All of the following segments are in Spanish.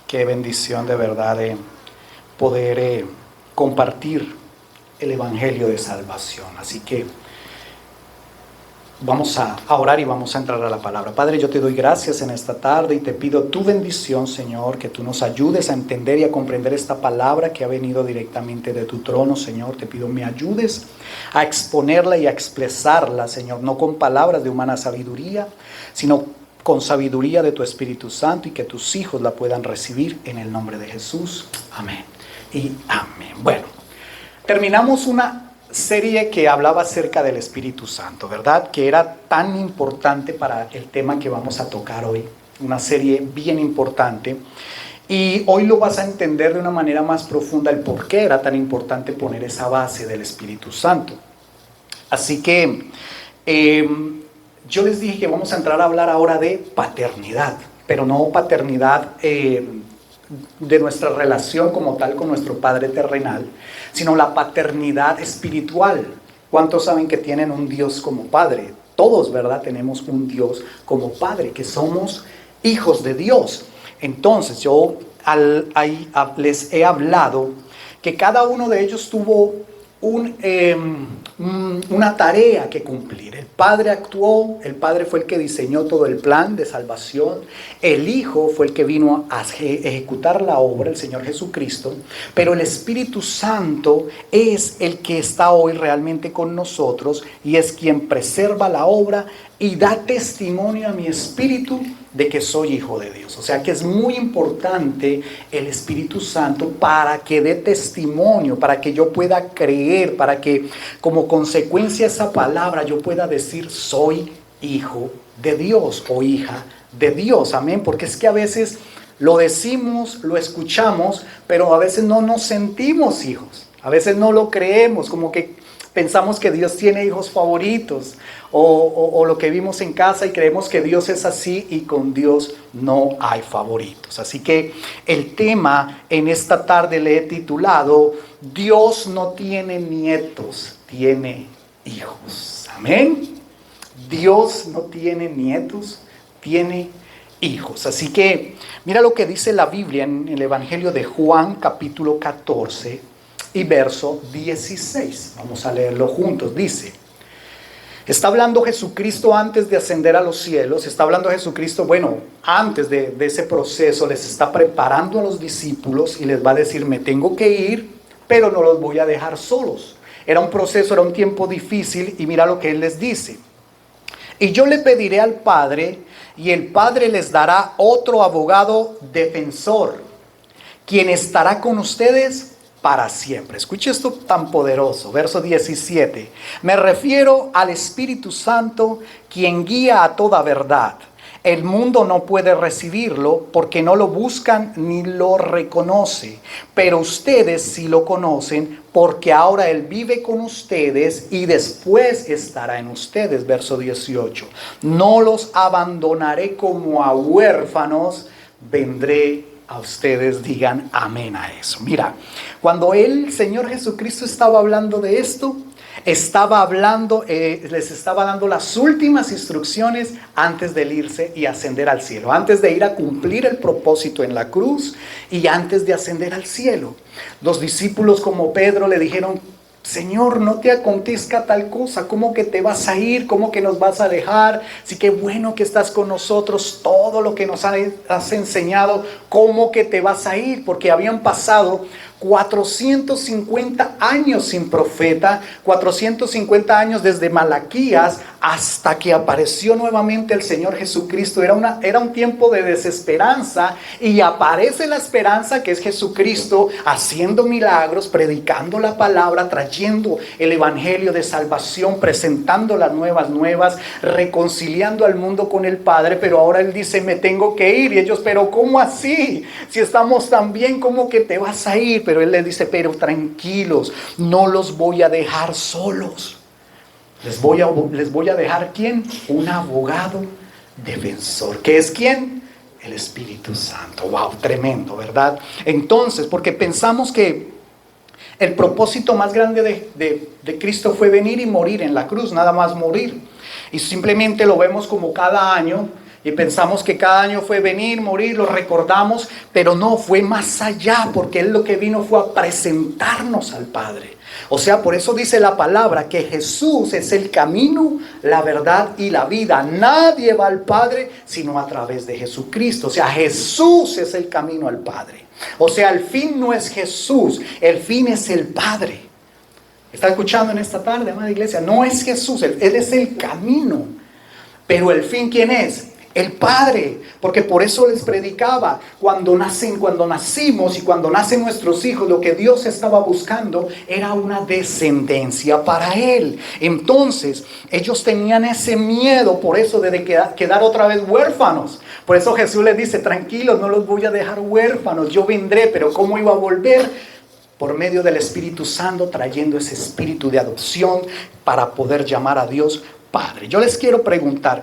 Qué bendición de verdad poder compartir el Evangelio de salvación. Así que vamos a orar y vamos a entrar a la palabra. Padre, yo te doy gracias en esta tarde y te pido tu bendición, Señor, que tú nos ayudes a entender y a comprender esta palabra que ha venido directamente de tu trono, Señor. Te pido me ayudes a exponerla y a expresarla, Señor, no con palabras de humana sabiduría, sino con sabiduría de tu Espíritu Santo, y que tus hijos la puedan recibir en el nombre de Jesús. Amén y amén. Bueno, terminamos una serie que hablaba acerca del Espíritu Santo, ¿verdad? Que era tan importante para el tema que vamos a tocar hoy. Una serie bien importante. Y hoy lo vas a entender de una manera más profunda el por qué era tan importante poner esa base del Espíritu Santo. Así que yo les dije que vamos a entrar a hablar ahora de paternidad, pero no paternidad de nuestra relación como tal con nuestro Padre terrenal, sino la paternidad espiritual. ¿Cuántos saben que tienen un Dios como Padre? Todos, ¿verdad? Tenemos un Dios como Padre, que somos hijos de Dios. Entonces, yo les he hablado que cada uno de ellos tuvo una tarea que cumplir. El Padre actuó, el Padre fue el que diseñó todo el plan de salvación, el Hijo fue el que vino a ejecutar la obra, el Señor Jesucristo, pero el Espíritu Santo es el que está hoy realmente con nosotros y es quien preserva la obra y da testimonio a mi espíritu de que soy hijo de Dios. O sea que es muy importante el Espíritu Santo para que dé testimonio, para que yo pueda creer, para que como consecuencia de esa palabra yo pueda decir soy hijo de Dios o hija de Dios. Amén, porque es que a veces lo decimos, lo escuchamos, pero a veces no nos sentimos hijos. A veces no lo creemos, como que pensamos que Dios tiene hijos favoritos o lo que vimos en casa y creemos que Dios es así y con Dios no hay favoritos. Así que el tema en esta tarde le he titulado Dios no tiene nietos, tiene hijos. Amén. Dios no tiene nietos, tiene hijos. Así que mira lo que dice la Biblia en el Evangelio de Juan capítulo 14 y verso 16. Vamos a leerlo juntos. Dice, está hablando Jesucristo antes de ascender a los cielos. Está hablando Jesucristo, bueno, antes de ese proceso les está preparando a los discípulos y les va a decir, me tengo que ir, pero no los voy a dejar solos. Era un proceso, era un tiempo difícil y mira lo que Él les dice. Y yo le pediré al Padre y el Padre les dará otro abogado defensor, quien estará con ustedes para siempre. Escuche esto tan poderoso, verso 17. Me refiero al Espíritu Santo, quien guía a toda verdad. El mundo no puede recibirlo porque no lo buscan ni lo reconoce, pero ustedes sí lo conocen porque ahora Él vive con ustedes y después estará en ustedes. Verso 18. No los abandonaré como a huérfanos, vendré a ustedes. Digan amén a eso. Mira, cuando el Señor Jesucristo estaba hablando de esto, estaba hablando, les estaba dando las últimas instrucciones antes de irse y ascender al cielo, antes de ir a cumplir el propósito en la cruz y antes de ascender al cielo. Los discípulos como Pedro le dijeron, Señor, no te acontezca tal cosa, ¿cómo que te vas a ir? ¿Cómo que nos vas a dejar? Sí, qué bueno que estás con nosotros, todo lo que nos has enseñado, ¿cómo que te vas a ir? Porque habían pasado 450 años sin profeta, 450 años desde Malaquías hasta que apareció nuevamente el Señor Jesucristo. Era un tiempo de desesperanza y aparece la esperanza que es Jesucristo haciendo milagros, predicando la palabra, trayendo el evangelio de salvación, presentando las nuevas, reconciliando al mundo con el Padre. Pero ahora Él dice, me tengo que ir. Y ellos, pero ¿cómo así? Si estamos tan bien, ¿cómo que te vas a ir? Pero Él les dice, pero tranquilos, no los voy a dejar solos. Les voy a dejar, ¿quién? Un abogado defensor. ¿Qué es quién? El Espíritu Santo. Wow, tremendo, ¿verdad? Entonces, porque pensamos que el propósito más grande de Cristo fue venir y morir en la cruz, nada más morir. Y simplemente lo vemos como cada año Y pensamos que cada año fue venir, morir, lo recordamos, pero no, fue más allá, porque Él lo que vino fue a presentarnos al Padre. O sea, por eso dice la palabra que Jesús es el camino, la verdad y la vida. Nadie va al Padre sino a través de Jesucristo. O sea, Jesús es el camino al Padre. O sea, el fin no es Jesús, el fin es el Padre. ¿Está escuchando en esta tarde, amada iglesia? No es Jesús, Él es el camino. Pero el fin, ¿quién es? El Padre. Porque por eso les predicaba, cuando nacimos y cuando nacen nuestros hijos, lo que Dios estaba buscando era una descendencia para Él. Entonces, ellos tenían ese miedo, por eso, de quedar otra vez huérfanos. Por eso Jesús les dice, tranquilos, no los voy a dejar huérfanos, yo vendré. Pero ¿cómo iba a volver? Por medio del Espíritu Santo, trayendo ese espíritu de adopción para poder llamar a Dios Padre. Yo les quiero preguntar,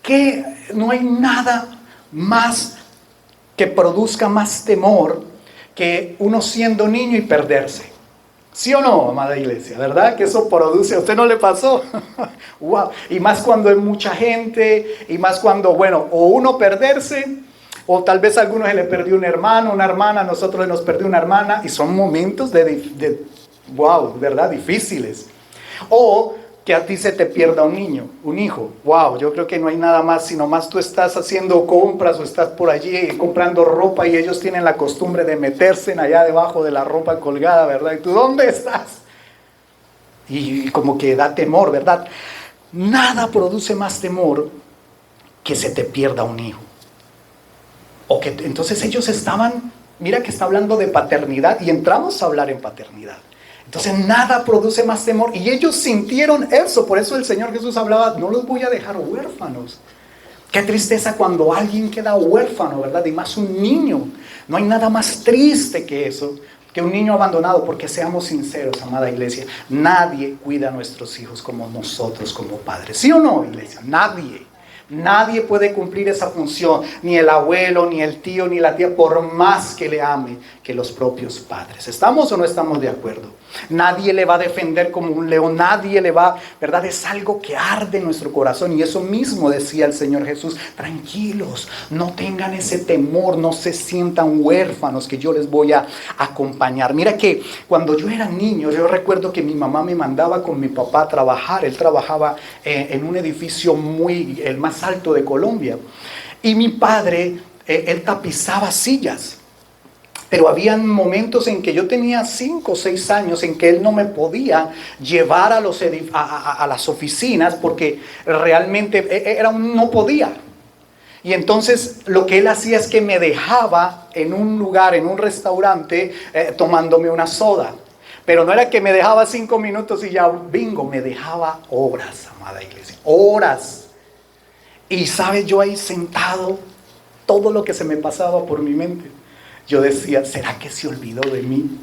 que no hay nada más que produzca más temor que uno siendo niño y perderse. ¿Sí o no, amada iglesia? ¿Verdad? Que eso produce, ¿a usted no le pasó? Wow. Y más cuando hay mucha gente, y más cuando, bueno, o uno perderse, o tal vez a algunos se le perdió un hermano, una hermana, a nosotros nos perdió una hermana, y son momentos wow, ¿verdad? Difíciles. O que a ti se te pierda un niño, un hijo. Wow, yo creo que no hay nada más, sino más tú estás haciendo compras o estás por allí comprando ropa y ellos tienen la costumbre de meterse allá debajo de la ropa colgada, ¿verdad? Y tú, ¿dónde estás? Y como que da temor, ¿verdad? Nada produce más temor que se te pierda un hijo. Entonces ellos estaban, mira que está hablando de paternidad y entramos a hablar en paternidad. Entonces nada produce más temor y ellos sintieron eso. Por eso el Señor Jesús hablaba, no los voy a dejar huérfanos. Qué tristeza cuando alguien queda huérfano, ¿verdad? Y más un niño. No hay nada más triste que eso, que un niño abandonado. Porque seamos sinceros, amada iglesia, nadie cuida a nuestros hijos como nosotros como padres. ¿Sí o no, iglesia? Nadie. Nadie puede cumplir esa función, ni el abuelo, ni el tío, ni la tía, por más que le ame que los propios padres. ¿Estamos o no estamos de acuerdo? Nadie le va a defender como un león, nadie le va, ¿verdad? Es algo que arde en nuestro corazón y eso mismo decía el Señor Jesús. Tranquilos, no tengan ese temor, no se sientan huérfanos, que yo les voy a acompañar. Mira que cuando yo era niño, yo recuerdo que mi mamá me mandaba con mi papá a trabajar. Él trabajaba en un edificio el más alto de Colombia. Y mi padre, él tapizaba sillas. Pero habían momentos en que yo tenía 5 o 6 años en que él no me podía llevar a las oficinas porque realmente no podía. Y entonces lo que él hacía es que me dejaba en un lugar, en un restaurante, tomándome una soda. Pero no era que me dejaba 5 minutos y ya bingo, me dejaba horas, amada iglesia, horas. Y sabes, yo ahí sentado, todo lo que se me pasaba por mi mente. Yo decía, ¿será que se olvidó de mí?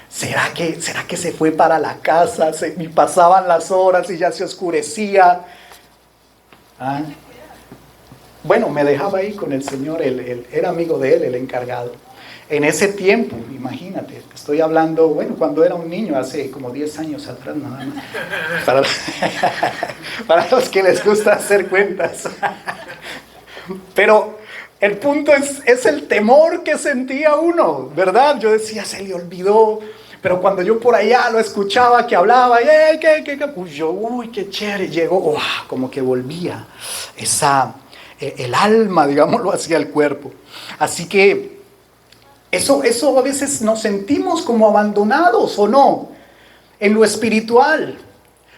¿Será que se fue para la casa? Y pasaban las horas y ya se oscurecía. ¿Ah? Bueno, me dejaba ahí con el Señor, él era amigo de él, el encargado. En ese tiempo, imagínate, estoy hablando, bueno, cuando era un niño, hace como 10 años atrás, nada más. Para los que les gusta hacer cuentas. Pero el punto es el temor que sentía uno, ¿verdad? Yo decía, se le olvidó. Pero cuando yo por allá lo escuchaba que hablaba, uy, qué chévere, llegó, como que volvía el alma, digámoslo así, al cuerpo. Así que eso a veces nos sentimos como abandonados, ¿o no? En lo espiritual.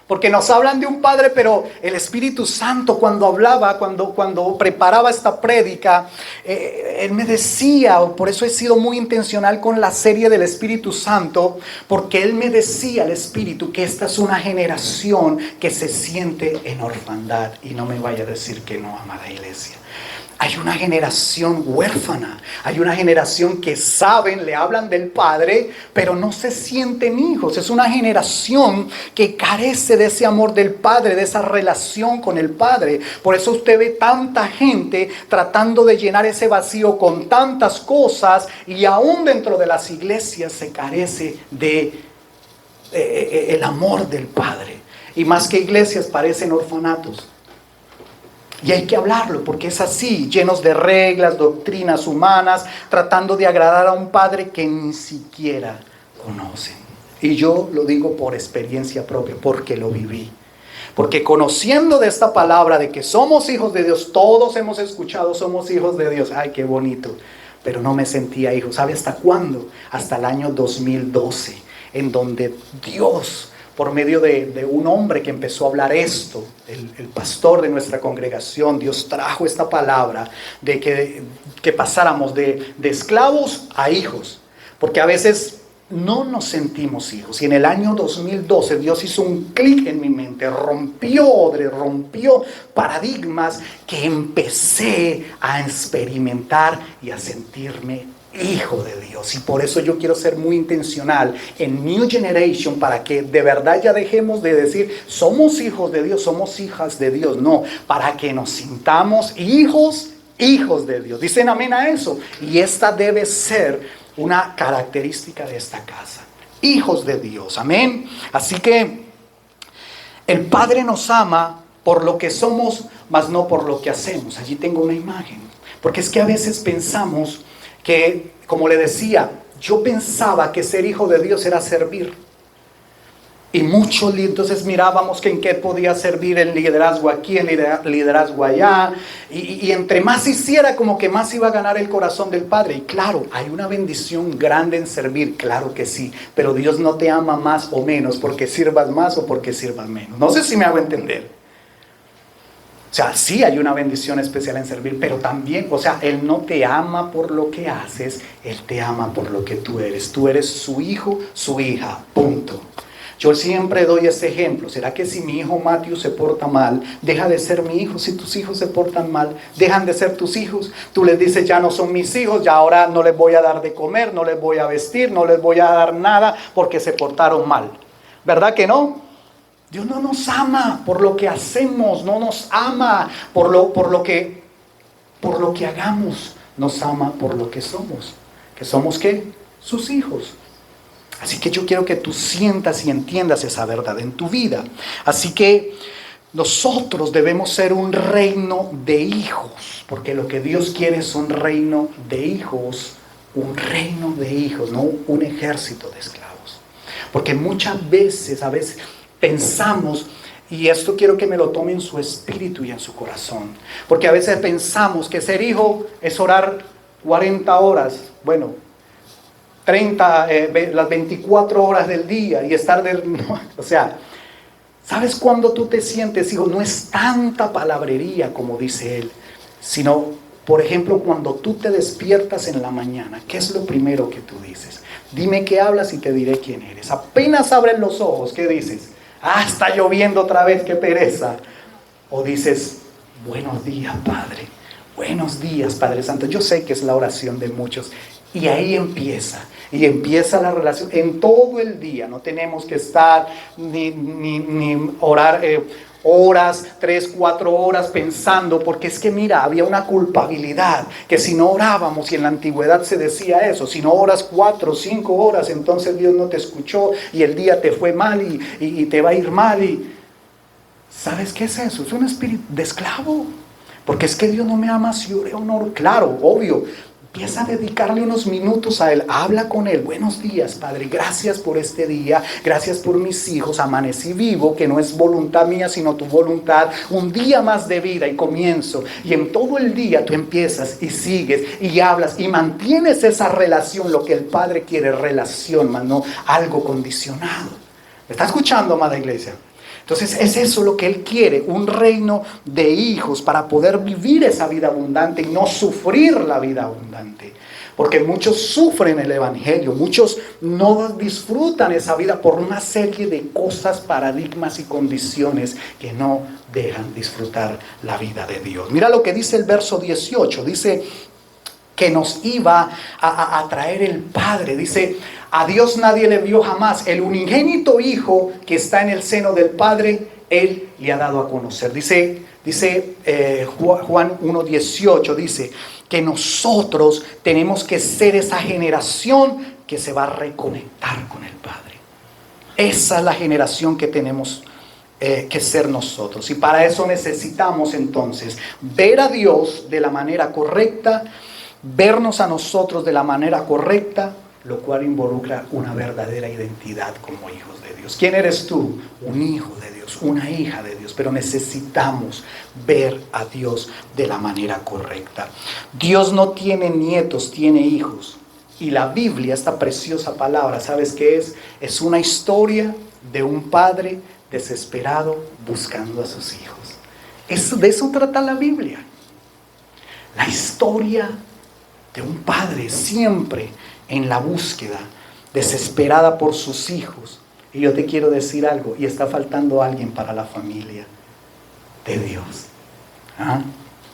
Porque nos hablan de un padre, pero el Espíritu Santo cuando hablaba, cuando preparaba esta prédica, él me decía, por eso he sido muy intencional con la serie del Espíritu Santo, porque él me decía, el Espíritu, que esta es una generación que se siente en orfandad. Y no me vaya a decir que no, amada iglesia. Hay una generación huérfana, hay una generación que saben, le hablan del Padre, pero no se sienten hijos. Es una generación que carece de ese amor del Padre, de esa relación con el Padre. Por eso usted ve tanta gente tratando de llenar ese vacío con tantas cosas y aún dentro de las iglesias se carece de el amor del Padre. Y más que iglesias parecen orfanatos. Y hay que hablarlo porque es así, llenos de reglas, doctrinas humanas, tratando de agradar a un padre que ni siquiera conocen. Y yo lo digo por experiencia propia, porque lo viví. Porque conociendo de esta palabra de que somos hijos de Dios, todos hemos escuchado somos hijos de Dios. Ay, qué bonito. Pero no me sentía hijo. ¿Sabe hasta cuándo? Hasta el año 2012, en donde Dios, por medio de un hombre que empezó a hablar esto, el pastor de nuestra congregación, Dios trajo esta palabra de que pasáramos de esclavos a hijos. Porque a veces no nos sentimos hijos. Y en el año 2012 Dios hizo un clic en mi mente, rompió paradigmas que empecé a experimentar y a sentirme hijo de Dios. Y por eso yo quiero ser muy intencional en New Generation, para que de verdad ya dejemos de decir somos hijos de Dios, somos hijas de Dios. No, para que nos sintamos hijos de Dios. Dicen amén a eso. Y esta debe ser una característica de esta casa. Hijos de Dios, amén. Así que el Padre nos ama por lo que somos, mas no por lo que hacemos. Allí tengo una imagen. Porque es que a veces pensamos que, como le decía, yo pensaba que ser hijo de Dios era servir. Y muchos, entonces mirábamos que en qué podía servir el liderazgo aquí, el liderazgo allá. Y entre más hiciera, como que más iba a ganar el corazón del Padre. Y claro, hay una bendición grande en servir, claro que sí. Pero Dios no te ama más o menos porque sirvas más o porque sirvas menos. No sé si me hago entender. O sea, sí hay una bendición especial en servir, pero también, o sea, Él no te ama por lo que haces, Él te ama por lo que tú eres. Tú eres su hijo, su hija, punto. Yo siempre doy ese ejemplo. ¿Será que si mi hijo Matthew se porta mal, deja de ser mi hijo? Si tus hijos se portan mal, dejan de ser tus hijos. Tú les dices, ya no son mis hijos, ya ahora no les voy a dar de comer, no les voy a vestir, no les voy a dar nada porque se portaron mal. ¿Verdad que no? Dios no nos ama por lo que hacemos, no nos ama por lo que hagamos. Nos ama por lo que somos. ¿Que somos qué? Sus hijos. Así que yo quiero que tú sientas y entiendas esa verdad en tu vida. Así que nosotros debemos ser un reino de hijos, porque lo que Dios quiere es un reino de hijos, no un ejército de esclavos. Porque muchas veces, pensamos, y esto quiero que me lo tome en su espíritu y en su corazón, porque a veces pensamos que ser hijo es orar 40 horas, las 24 horas del día y estar o sea, ¿sabes cuándo tú te sientes hijo? No es tanta palabrería como dice él, sino, por ejemplo, cuando tú te despiertas en la mañana, ¿qué es lo primero que tú dices? Dime qué hablas y te diré quién eres. Apenas abres los ojos, ¿qué dices? Está lloviendo otra vez, qué pereza. O dices, buenos días, Padre. Buenos días, Padre Santo. Yo sé que es la oración de muchos. Y ahí empieza la relación en todo el día. No tenemos que estar ni orar horas, 3, 4 horas pensando, porque es que mira, había una culpabilidad, que si no orábamos, y en la antigüedad se decía eso, si no oras 4, 5 horas, entonces Dios no te escuchó y el día te fue mal y te va a ir mal. ¿Sabes qué es eso? Es un espíritu de esclavo. Porque es que Dios no me ama si oré o no. Claro, obvio. Empieza a dedicarle unos minutos a Él. Habla con Él. Buenos días, Padre. Gracias por este día. Gracias por mis hijos. Amanecí vivo, que no es voluntad mía, sino tu voluntad. Un día más de vida y comienzo. Y en todo el día tú empiezas y sigues y hablas y mantienes esa relación. Lo que el Padre quiere, relación, más no algo condicionado. ¿Me está escuchando, amada iglesia? Entonces es eso lo que Él quiere, un reino de hijos para poder vivir esa vida abundante y no sufrir la vida abundante. Porque muchos sufren el evangelio, muchos no disfrutan esa vida por una serie de cosas, paradigmas y condiciones que no dejan disfrutar la vida de Dios. Mira lo que dice el verso 18, dice que nos iba a traer el Padre, dice: a Dios nadie le vio jamás, el unigénito Hijo que está en el seno del Padre, Él le ha dado a conocer. Dice Juan 1:18, dice que nosotros tenemos que ser esa generación que se va a reconectar con el Padre. Esa es la generación que tenemos que ser nosotros. Y para eso necesitamos entonces ver a Dios de la manera correcta, vernos a nosotros de la manera correcta, lo cual involucra una verdadera identidad como hijos de Dios. ¿Quién eres tú? Un hijo de Dios, una hija de Dios, pero necesitamos ver a Dios de la manera correcta. Dios no tiene nietos, tiene hijos. Y la Biblia, esta preciosa palabra, ¿sabes qué es? Es una historia de un padre desesperado buscando a sus hijos. De eso trata la Biblia. La historia de un padre siempre en la búsqueda, desesperada por sus hijos. Y yo te quiero decir algo, y está faltando alguien para la familia de Dios,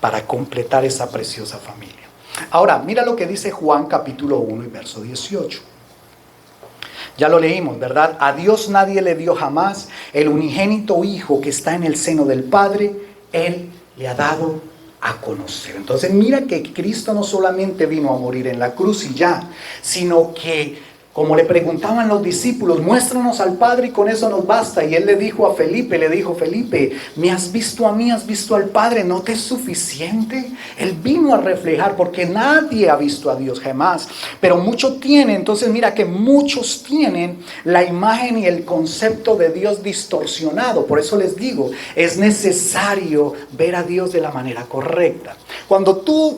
para completar esa preciosa familia. Ahora, mira lo que dice Juan capítulo 1 y verso 18. Ya lo leímos, ¿verdad? A Dios nadie le dio jamás, el unigénito Hijo que está en el seno del Padre, Él le ha dado a conocer. Entonces mira que Cristo no solamente vino a morir en la cruz y ya, sino que, como le preguntaban los discípulos, muéstranos al Padre y con eso nos basta. Y Él le dijo a Felipe, Felipe, me has visto a mí, has visto al Padre, ¿no te es suficiente? Él vino a reflejar, porque nadie ha visto a Dios jamás, pero muchos tienen. Entonces mira que muchos tienen la imagen y el concepto de Dios distorsionado. Por eso les digo, es necesario ver a Dios de la manera correcta. Cuando tú,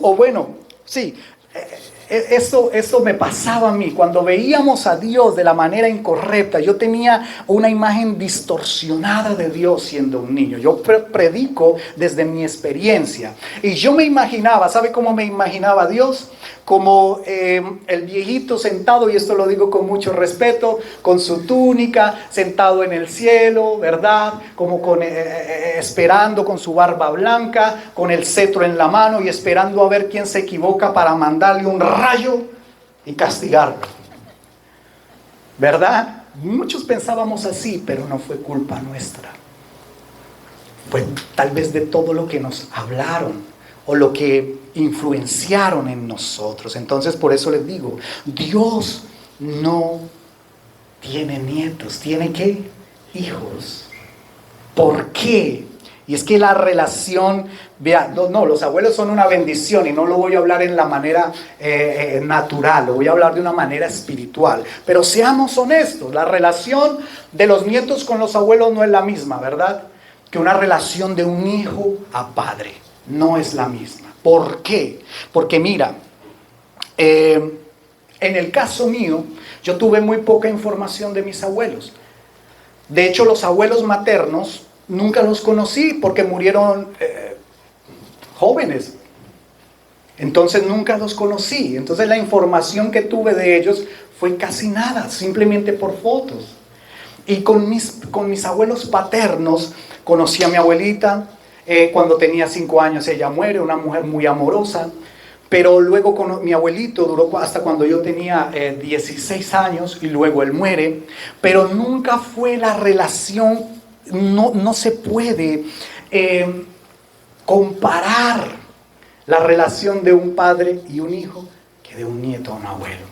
Esto me pasaba a mí. Cuando veíamos a Dios de la manera incorrecta, yo tenía una imagen distorsionada de Dios siendo un niño. Yo predico desde mi experiencia. Y yo me imaginaba, ¿sabe cómo me imaginaba a Dios? Como el viejito sentado, y esto lo digo con mucho respeto, con su túnica, sentado en el cielo, ¿verdad? Como esperando con su barba blanca, con el cetro en la mano y esperando a ver quién se equivoca para mandarle un rayo y castigarlo, ¿verdad? Muchos pensábamos así, pero no fue culpa nuestra. Fue tal vez de todo lo que nos hablaron o lo que influenciaron en nosotros. Entonces, por eso les digo, Dios no tiene nietos, ¿tiene qué? Hijos. ¿Por qué? Y es que la relación, vea, no, los abuelos son una bendición, y no lo voy a hablar en la manera natural, lo voy a hablar de una manera espiritual. Pero seamos honestos, la relación de los nietos con los abuelos no es la misma, ¿verdad? Que una relación de un hijo a padre, no es la misma. ¿Por qué? Porque mira, en el caso mío, yo tuve muy poca información de mis abuelos. De hecho, los abuelos maternos nunca los conocí porque murieron jóvenes. Entonces nunca los conocí. Entonces la información que tuve de ellos fue casi nada, simplemente por fotos. Y con mis abuelos paternos conocí a mi abuelita. Cuando tenía 5 años ella muere, una mujer muy amorosa. Pero luego con mi abuelito duró hasta cuando yo tenía 16 años y luego él muere. Pero nunca fue la relación, no se puede comparar la relación de un padre y un hijo que de un nieto a un abuelo.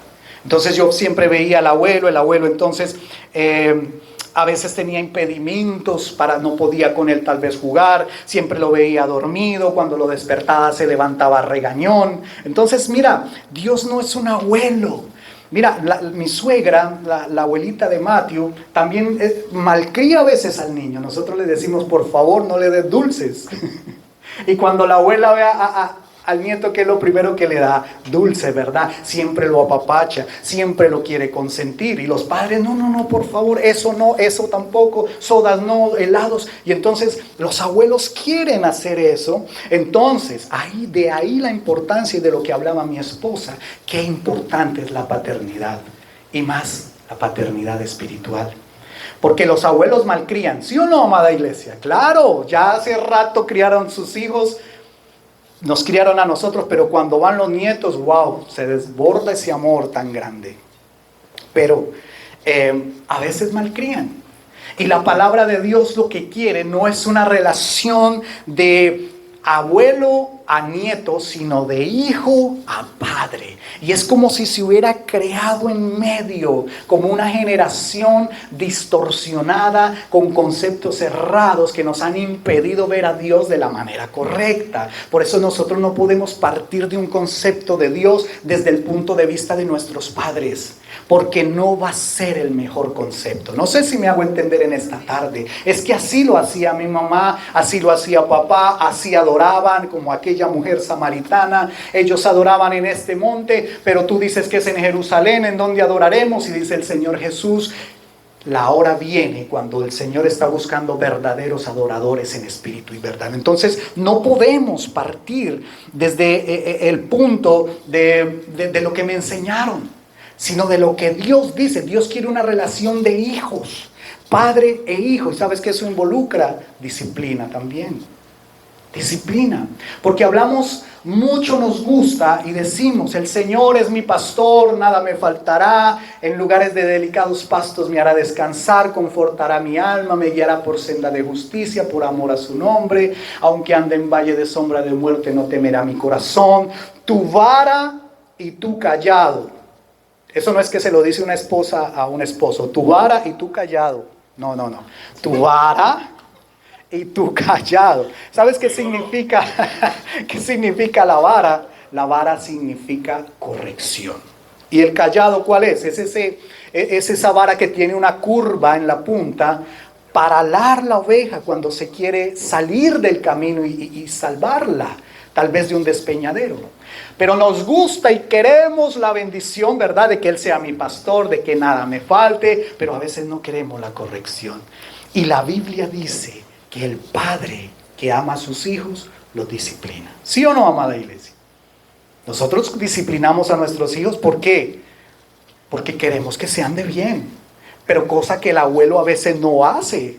Entonces yo siempre veía al abuelo, el abuelo entonces a veces tenía impedimentos, no podía con él tal vez jugar, siempre lo veía dormido, cuando lo despertaba se levantaba regañón. Entonces mira, Dios no es un abuelo. Mira, mi suegra, la abuelita de Matthew, también malcría a veces al niño. Nosotros le decimos, por favor, no le des dulces. Y cuando la abuela ve al nieto, ¿qué es lo primero que le da? Dulce, ¿verdad? Siempre lo apapacha, siempre lo quiere consentir. Y los padres, no, por favor, eso no, eso tampoco, sodas no, helados. Y entonces los abuelos quieren hacer eso. Entonces, de ahí la importancia, y de lo que hablaba mi esposa, qué importante es la paternidad. Y más, la paternidad espiritual. Porque los abuelos malcrían, ¿sí o no, amada iglesia? Claro, ya hace rato criaron sus hijos, nos criaron a nosotros, pero cuando van los nietos, wow, se desborda ese amor tan grande. Pero a veces malcrían. Y la palabra de Dios lo que quiere no es una relación de abuelo a nieto, sino de hijo a padre. Y es como si se hubiera creado en medio, como una generación distorsionada, con conceptos errados que nos han impedido ver a Dios de la manera correcta. Por eso nosotros no podemos partir de un concepto de Dios desde el punto de vista de nuestros padres, porque no va a ser el mejor concepto. No sé si me hago entender en esta tarde. Es que así lo hacía mi mamá, así lo hacía papá, así adoraban, como aquella mujer samaritana. Ellos adoraban en este monte, pero tú dices que es en Jerusalén, en donde adoraremos. Y dice el Señor Jesús: la hora viene cuando el Señor está buscando verdaderos adoradores en espíritu y verdad. Entonces no podemos partir desde el punto de lo que me enseñaron, sino de lo que Dios dice. Dios quiere una relación de hijos, padre e hijo. Y sabes que eso involucra disciplina también. Disciplina. Porque hablamos mucho, nos gusta y decimos: el Señor es mi pastor, nada me faltará, en lugares de delicados pastos me hará descansar, confortará mi alma, me guiará por senda de justicia, por amor a su nombre, aunque ande en valle de sombra de muerte, no temerá mi corazón. Tu vara y tu callado. Eso no es que se lo dice una esposa a un esposo: tu vara y tu callado. No. Tu vara y tu callado. ¿Sabes qué significa? ¿Qué significa la vara? La vara significa corrección. ¿Y el callado cuál es? Es esa vara que tiene una curva en la punta para alar la oveja cuando se quiere salir del camino y salvarla, tal vez de un despeñadero. Pero nos gusta y queremos la bendición, ¿verdad?, de que Él sea mi pastor, de que nada me falte, pero a veces no queremos la corrección. Y la Biblia dice que el padre que ama a sus hijos los disciplina. ¿Sí o no, amada iglesia? Nosotros disciplinamos a nuestros hijos, ¿por qué? Porque queremos que se ande bien, pero cosa que el abuelo a veces no hace,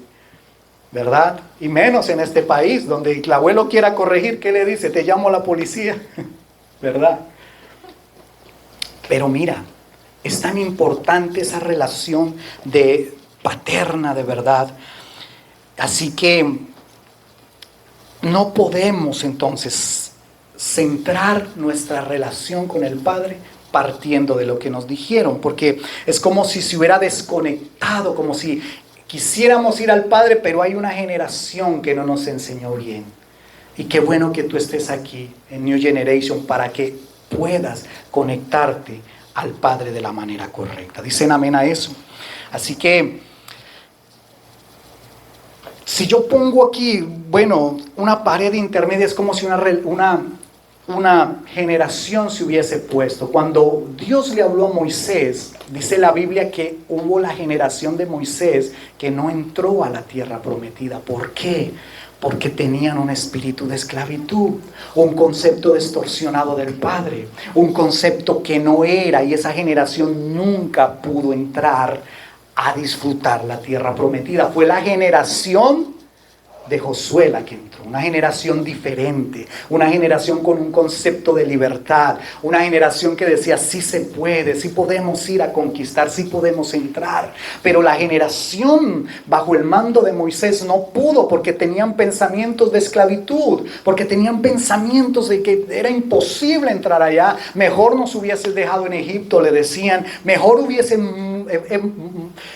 ¿verdad? Y menos en este país, donde el abuelo quiera corregir, ¿qué le dice? Te llamo a la policía, ¿verdad? Pero mira, es tan importante esa relación de paterna, de verdad. Así que no podemos entonces centrar nuestra relación con el Padre partiendo de lo que nos dijeron, porque es como si se hubiera desconectado, como si quisiéramos ir al Padre, pero hay una generación que no nos enseñó bien. Y qué bueno que tú estés aquí en New Generation para que puedas conectarte al Padre de la manera correcta. Dicen amén a eso. Así que si yo pongo aquí, bueno, una pared intermedia, es como si una generación se hubiese puesto. Cuando Dios le habló a Moisés, dice la Biblia que hubo la generación de Moisés que no entró a la tierra prometida. ¿Por qué? Porque tenían un espíritu de esclavitud, un concepto distorsionado del Padre, un concepto que no era, y esa generación nunca pudo entrar a disfrutar la tierra prometida. Fue la generación de Josué la que entró, una generación diferente, una generación con un concepto de libertad, una generación que decía: sí se puede, sí podemos ir a conquistar, sí podemos entrar. Pero la generación bajo el mando de Moisés no pudo, porque tenían pensamientos de esclavitud, porque tenían pensamientos de que era imposible entrar allá. Mejor nos hubieses dejado en Egipto, le decían, mejor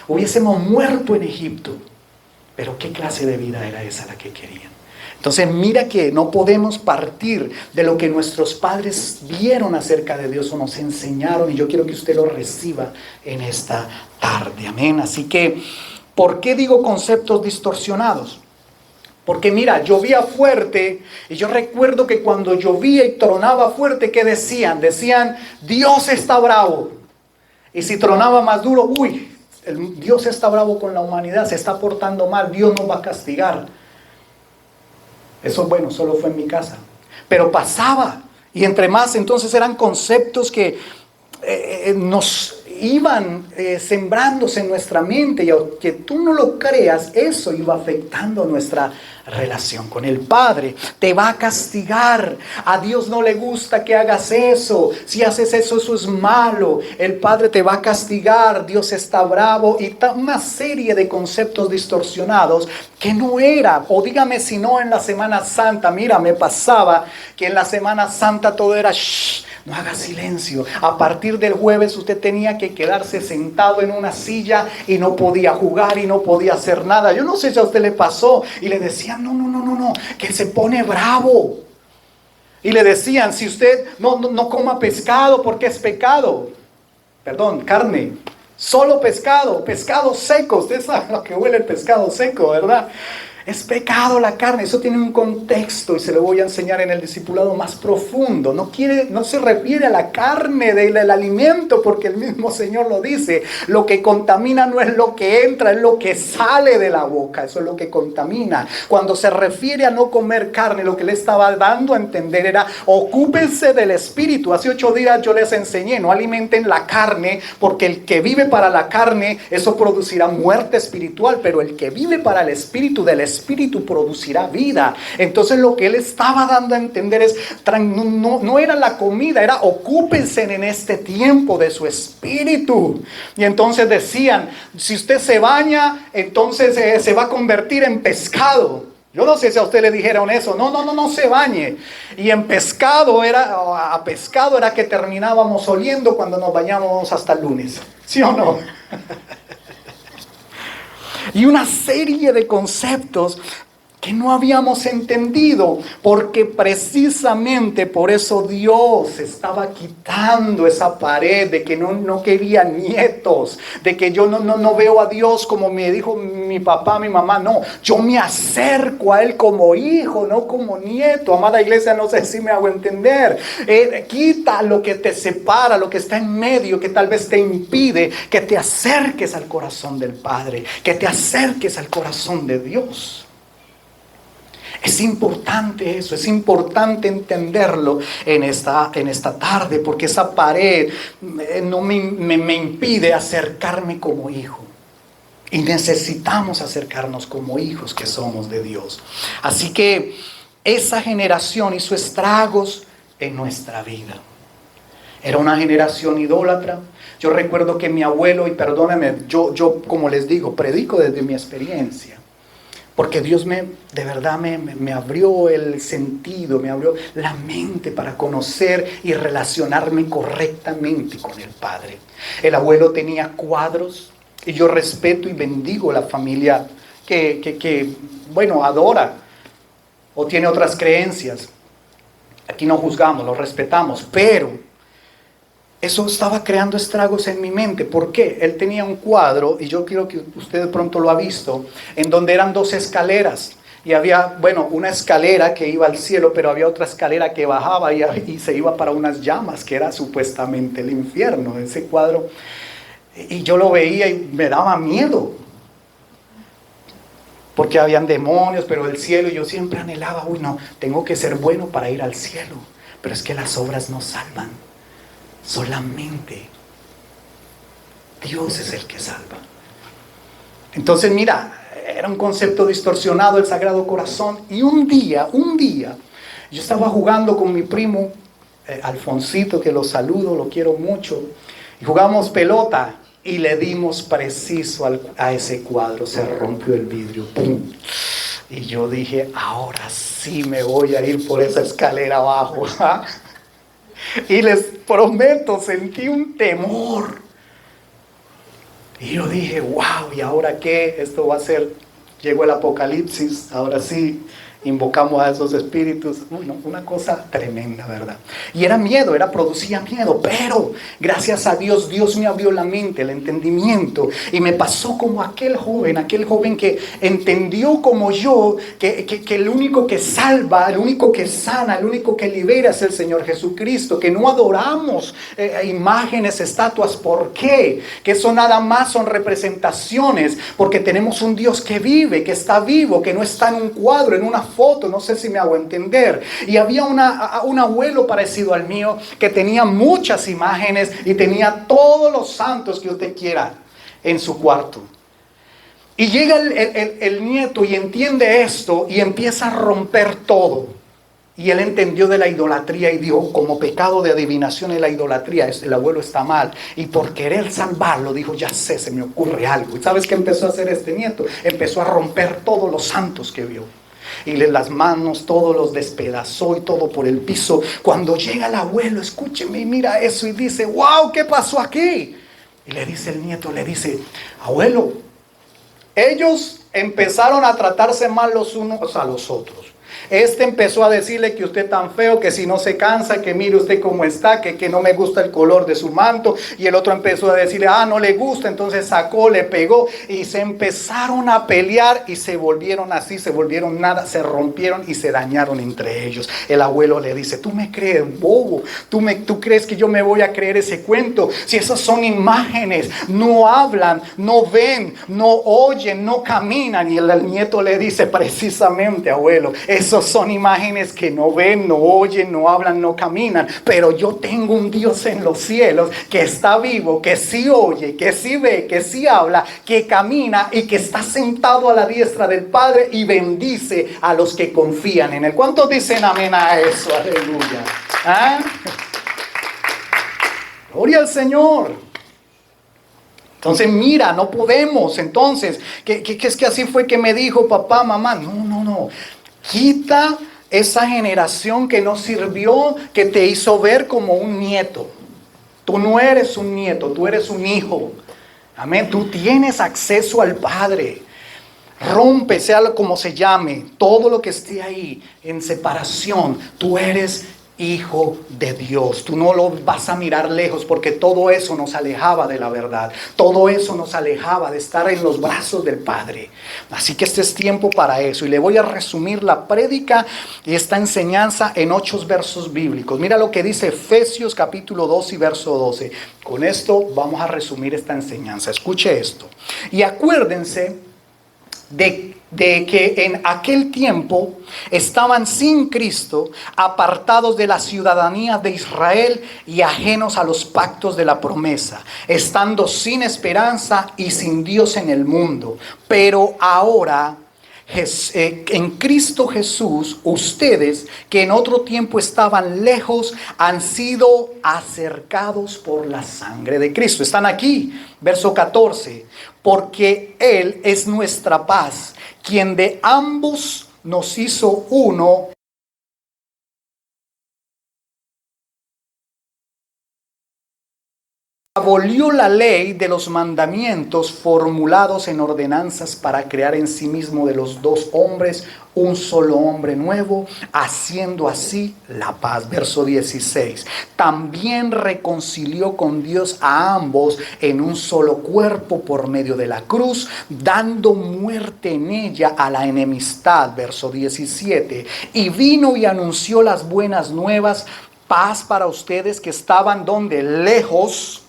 hubiésemos muerto en Egipto. Pero ¿qué clase de vida era esa la que querían? Entonces mira que no podemos partir de lo que nuestros padres vieron acerca de Dios o nos enseñaron, y yo quiero que usted lo reciba en esta tarde, amén. Así que, ¿por qué digo conceptos distorsionados? Porque mira, llovía fuerte, y yo recuerdo que cuando llovía y tronaba fuerte, ¿qué decían? Decían: Dios está bravo. Y si tronaba más duro, Dios está bravo con la humanidad, se está portando mal, Dios nos va a castigar. Eso, bueno, solo fue en mi casa, pero pasaba. Y entre más, entonces eran conceptos que nos iban sembrándose en nuestra mente, y aunque tú no lo creas, eso iba afectando nuestra relación con el Padre. Te va a castigar. A Dios no le gusta que hagas eso. Si haces eso, eso es malo. El Padre te va a castigar. Dios está bravo. Y una serie de conceptos distorsionados que no era. O dígame si no en la Semana Santa. Mira, me pasaba que en la Semana Santa todo era shh. No haga silencio. A partir del jueves usted tenía que quedarse sentado en una silla y no podía jugar y no podía hacer nada. Yo no sé si a usted le pasó. Y le decían, no, que se pone bravo. Y le decían, si usted no coma pescado porque es pecado. Perdón, carne. Solo pescado seco. Usted sabe lo que huele el pescado seco, ¿verdad? Es pecado la carne, eso tiene un contexto y se lo voy a enseñar en el discipulado más profundo. No se refiere a la carne del alimento, porque el mismo Señor lo dice. Lo que contamina no es lo que entra, es lo que sale de la boca. Eso es lo que contamina. Cuando se refiere a no comer carne, lo que le estaba dando a entender era: ocúpense del espíritu. Hace 8 días yo les enseñé, no alimenten la carne, porque el que vive para la carne, eso producirá muerte espiritual, pero el que vive para el espíritu, del espíritu producirá vida. Entonces lo que él estaba dando a entender es, no era la comida, era ocúpense en este tiempo de su espíritu. Y entonces decían, si usted se baña, entonces se va a convertir en pescado. Yo no sé si a usted le dijeron eso. No se bañe. Y a pescado era que terminábamos oliendo cuando nos bañábamos hasta el lunes. ¿Sí o no? Y una serie de conceptos que no habíamos entendido, porque precisamente por eso Dios estaba quitando esa pared de que no quería nietos, de que yo no veo a Dios como me dijo mi papá, mi mamá. No, yo me acerco a Él como hijo, no como nieto. Amada iglesia, no sé si me hago entender. Quita lo que te separa, lo que está en medio, que tal vez te impide que te acerques al corazón del Padre, que te acerques al corazón de Dios. Es importante eso, es importante entenderlo en esta tarde, porque esa pared no me impide acercarme como hijo. Y necesitamos acercarnos como hijos que somos de Dios. Así que esa generación hizo estragos en nuestra vida. Era una generación idólatra. Yo recuerdo que mi abuelo, y perdónenme, yo como les digo, predico desde mi experiencia. Porque Dios de verdad me abrió el sentido, me abrió la mente para conocer y relacionarme correctamente con el Padre. El abuelo tenía cuadros, y yo respeto y bendigo la familia que adora o tiene otras creencias. Aquí no juzgamos, lo respetamos, pero eso estaba creando estragos en mi mente. ¿Por qué? Él tenía un cuadro, y yo creo que usted de pronto lo ha visto, en donde eran 2 escaleras. Y había, una escalera que iba al cielo, pero había otra escalera que bajaba y se iba para unas llamas, que era supuestamente el infierno, ese cuadro. Y yo lo veía y me daba miedo, porque habían demonios, pero el cielo, y yo siempre anhelaba, tengo que ser bueno para ir al cielo. Pero es que las obras no salvan. Solamente Dios es el que salva. Entonces mira, era un concepto distorsionado el Sagrado Corazón. Y un día yo estaba jugando con mi primo Alfonsito, que lo saludo, lo quiero mucho, y jugamos pelota y le dimos preciso a ese cuadro. Se rompió el vidrio, ¡pum! Y yo dije, ahora sí me voy a ir por esa escalera abajo. Y les prometo, sentí un temor. Y yo dije, wow, ¿y ahora qué? Esto va a ser, llegó el apocalipsis, ahora sí, invocamos a esos espíritus. Una cosa tremenda, ¿verdad? Y era miedo, producía miedo, pero gracias a Dios, Dios me abrió la mente, el entendimiento, y me pasó como aquel joven que entendió como yo, que el único que salva, el único que sana, el único que libera es el Señor Jesucristo, que no adoramos imágenes, estatuas. ¿Por qué? Que eso nada más son representaciones, porque tenemos un Dios que vive, que está vivo, que no está en un cuadro, en una foto, no sé si me hago entender. Y había un abuelo parecido al mío que tenía muchas imágenes y tenía todos los santos que usted quiera en su cuarto. Y llega el nieto y entiende esto y empieza a romper todo. Y él entendió de la idolatría y dijo, como pecado de adivinación es la idolatría, el abuelo está mal. Y por querer salvarlo, dijo, ya sé, se me ocurre algo. ¿Y sabes qué empezó a hacer este nieto? Empezó a romper todos los santos que vio. Y las manos, todos los despedazó y todo por el piso. Cuando llega el abuelo, escúcheme y mira eso y dice, wow, ¿qué pasó aquí? Y le dice el nieto, le dice, abuelo, ellos empezaron a tratarse mal los unos a los otros. Este empezó a decirle que usted tan feo, que si no se cansa, que mire usted cómo está, que no me gusta el color de su manto. Y el otro empezó a decirle, no le gusta. Entonces sacó, le pegó y se empezaron a pelear y se volvieron así, se volvieron nada, se rompieron y se dañaron entre ellos. El abuelo le dice, tú me crees bobo, tú crees que yo me voy a creer ese cuento. Si esas son imágenes, no hablan, no ven, no oyen, no caminan. Y el nieto le dice, precisamente, abuelo, esos son imágenes que no ven, no oyen, no hablan, no caminan. Pero yo tengo un Dios en los cielos que está vivo, que sí oye, que sí ve, que sí habla, que camina y que está sentado a la diestra del Padre y bendice a los que confían en Él. ¿Cuántos dicen amén a eso? Aleluya. Gloria al Señor. Entonces mira, no podemos. Entonces, que es que así fue que me dijo papá, mamá. No. Quita esa generación que no sirvió, que te hizo ver como un nieto. Tú no eres un nieto, tú eres un hijo. Amén. Tú tienes acceso al Padre. Rompe, sea como se llame, todo lo que esté ahí en separación. Tú eres hijo de Dios. Tú no lo vas a mirar lejos, porque todo eso nos alejaba de la verdad. Todo eso nos alejaba de estar en los brazos del Padre. Así que este es tiempo para eso. Y le voy a resumir la prédica y esta enseñanza en 8 versos bíblicos. Mira lo que dice Efesios capítulo 2 y verso 12. Con esto vamos a resumir esta enseñanza. Escuche esto. Y acuérdense de que en aquel tiempo estaban sin Cristo, apartados de la ciudadanía de Israel y ajenos a los pactos de la promesa, estando sin esperanza y sin Dios en el mundo. Pero ahora, en Cristo Jesús, ustedes que en otro tiempo estaban lejos, han sido acercados por la sangre de Cristo. Están aquí, verso 14. Porque Él es nuestra paz, quien de ambos nos hizo uno. Abolió la ley de los mandamientos formulados en ordenanzas para crear en sí mismo de los dos hombres un solo hombre nuevo, haciendo así la paz. Verso 16. También reconcilió con Dios a ambos en un solo cuerpo por medio de la cruz, dando muerte en ella a la enemistad. Verso 17. Y vino y anunció las buenas nuevas, paz para ustedes que estaban donde lejos,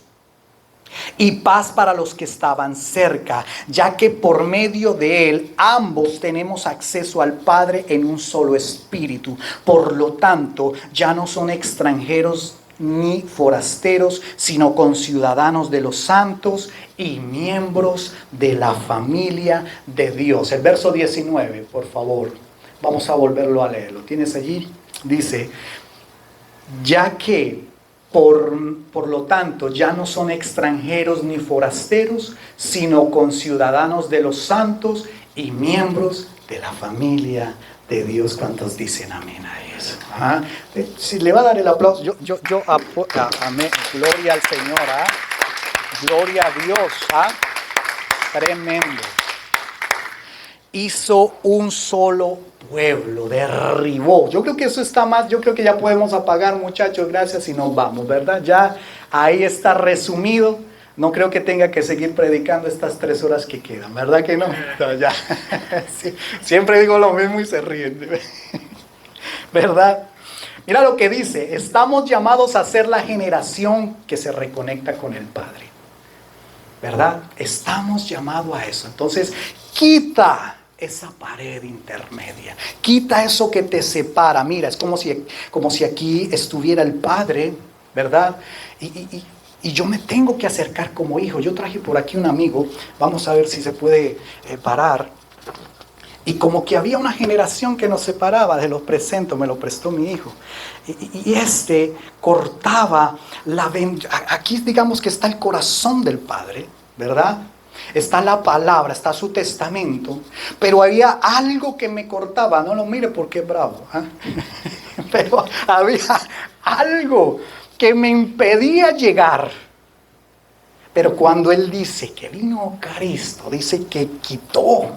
y paz para los que estaban cerca, ya que por medio de Él ambos tenemos acceso al Padre en un solo espíritu. Por lo tanto, ya no son extranjeros ni forasteros, sino conciudadanos de los santos y miembros de la familia de Dios. El verso 19, por favor, vamos a volverlo a leer. ¿Lo tienes allí? Dice, ya que por lo tanto, ya no son extranjeros ni forasteros, sino conciudadanos de los santos y miembros de la familia de Dios. ¿Cuántos dicen amén a eso? Si le va a dar el aplauso, amén. Gloria al Señor. Gloria a Dios. Tremendo. Hizo un solo pueblo, derribó. Yo creo que eso está más, yo creo que ya podemos apagar, muchachos, gracias, y nos vamos, ¿verdad? Ya ahí está resumido. No creo que tenga que seguir predicando estas 3 horas que quedan, ¿verdad que no? No, ya. Sí, siempre digo lo mismo y se ríen, ¿verdad? Mira lo que dice, estamos llamados a ser la generación que se reconecta con el Padre, ¿verdad? Estamos llamados a eso. Entonces, quita esa pared intermedia. Quita eso que te separa. Mira, es como si aquí estuviera el Padre, ¿verdad? Y yo me tengo que acercar como hijo. Yo traje por aquí un amigo. Vamos a ver si se puede parar. Y como que había una generación que nos separaba, de los presento, me lo prestó mi hijo. Y este cortaba aquí digamos que está el corazón del Padre, ¿verdad? Está la palabra, está su testamento, pero había algo que me cortaba. No lo mire porque es bravo, ¿eh? Pero había algo que me impedía llegar. Pero cuando él dice que vino Cristo, dice que quitó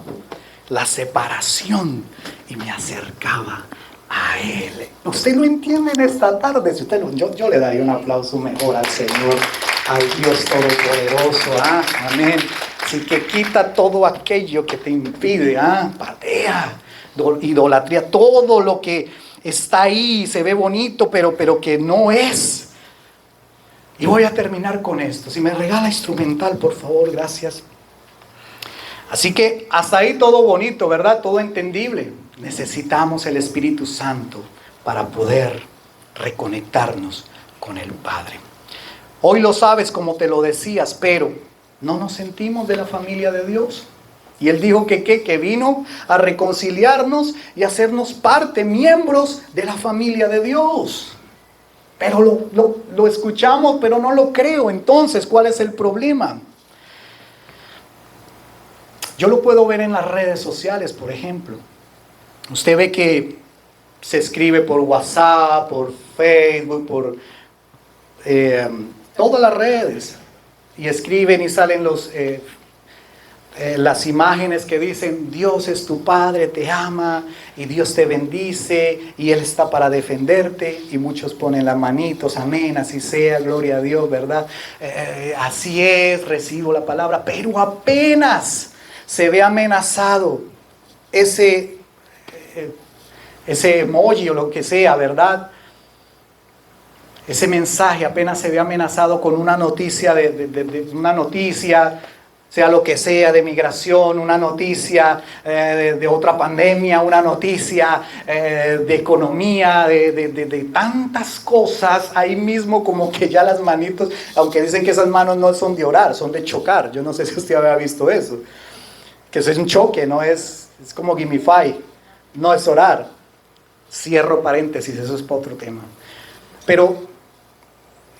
la separación y me acercaba a Él. Usted lo entiende en esta tarde. Si usted yo le daría un aplauso mejor al Señor, al Dios Todopoderoso. Amén. Así que quita todo aquello que te impide, patea, idolatría, todo lo que está ahí, se ve bonito, pero que no es. Y voy a terminar con esto. Si me regala instrumental, por favor, gracias. Así que hasta ahí todo bonito, ¿verdad? Todo entendible. Necesitamos el Espíritu Santo para poder reconectarnos con el Padre. Hoy lo sabes como te lo decías, pero no nos sentimos de la familia de Dios. Y Él dijo que vino a reconciliarnos y hacernos parte, miembros de la familia de Dios. Pero lo escuchamos, pero no lo creo. Entonces, ¿cuál es el problema? Yo lo puedo ver en las redes sociales, por ejemplo. Usted ve que se escribe por WhatsApp, por Facebook, por todas las redes. Y escriben y salen las imágenes que dicen: Dios es tu Padre, te ama y Dios te bendice y Él está para defenderte. Y muchos ponen las manitos, amén, así sea, gloria a Dios, ¿verdad? Así es, recibo la palabra, pero apenas se ve amenazado ese emoji o lo que sea, ¿verdad? Ese mensaje apenas se ve amenazado con una noticia una noticia, sea lo que sea, de migración, una noticia de otra pandemia, una noticia de economía, de tantas cosas. Ahí mismo como que ya las manitos, aunque dicen que esas manos no son de orar, son de chocar. Yo no sé si usted había visto eso. Que eso es un choque, no es como Gimmify, no es orar. Cierro paréntesis, eso es para otro tema. Pero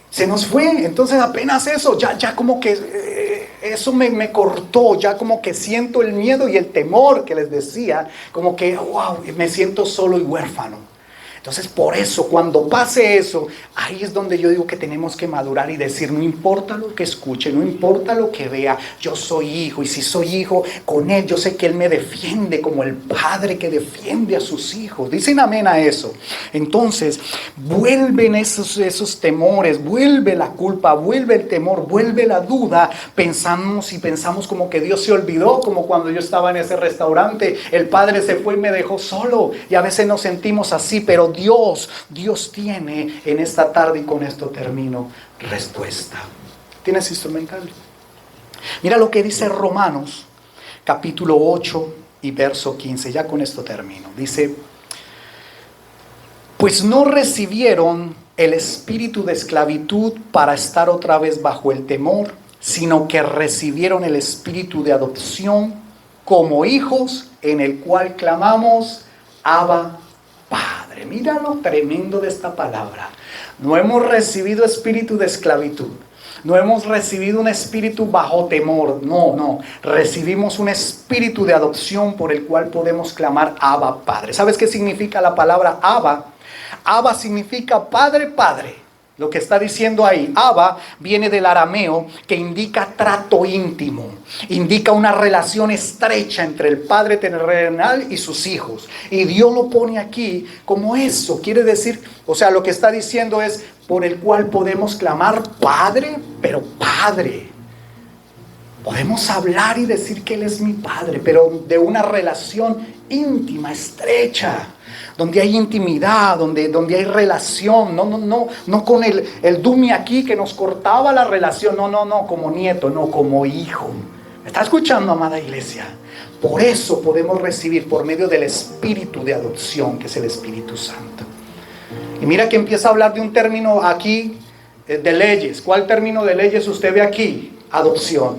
se nos fue, entonces apenas eso, ya como que eso me cortó, ya como que siento el miedo y el temor que les decía, como que wow, me siento solo y huérfano. Entonces por eso, cuando pase eso, ahí es donde yo digo que tenemos que madurar y decir: no importa lo que escuche, no importa lo que vea, yo soy hijo, y si soy hijo, con Él yo sé que Él me defiende como el padre que defiende a sus hijos. Dicen amén a eso. Entonces vuelven esos temores, vuelve la culpa, vuelve el temor, vuelve la duda. Pensamos como que Dios se olvidó, como cuando yo estaba en ese restaurante, el Padre se fue y me dejó solo. Y a veces nos sentimos así, pero Dios tiene en esta tarde, y con esto termino, respuesta. ¿Tienes instrumental? Mira lo que dice Romanos, capítulo 8 y verso 15. Ya con esto termino. Dice: pues no recibieron el espíritu de esclavitud para estar otra vez bajo el temor, sino que recibieron el espíritu de adopción como hijos, en el cual clamamos: Abba, Padre. Mira lo tremendo de esta palabra. No hemos recibido espíritu de esclavitud. No hemos recibido un espíritu bajo temor. No. Recibimos un espíritu de adopción por el cual podemos clamar: Abba, Padre. ¿Sabes qué significa la palabra Abba? Abba significa Padre, Padre. Lo que está diciendo ahí, Abba, viene del arameo, que indica trato íntimo, indica una relación estrecha entre el Padre terrenal y sus hijos. Y Dios lo pone aquí como eso, quiere decir, o sea, lo que está diciendo es: por el cual podemos clamar Padre, pero Padre. Podemos hablar y decir que Él es mi Padre, pero de una relación íntima, estrecha, donde hay intimidad, donde hay relación, no con el dummy aquí que nos cortaba la relación, no, como nieto, no, como hijo, ¿Me está escuchando, amada iglesia? Por eso podemos recibir por medio del espíritu de adopción, que es el Espíritu Santo. Y mira que empieza a hablar de un término aquí de leyes. ¿Cuál término de leyes usted ve aquí? Adopción.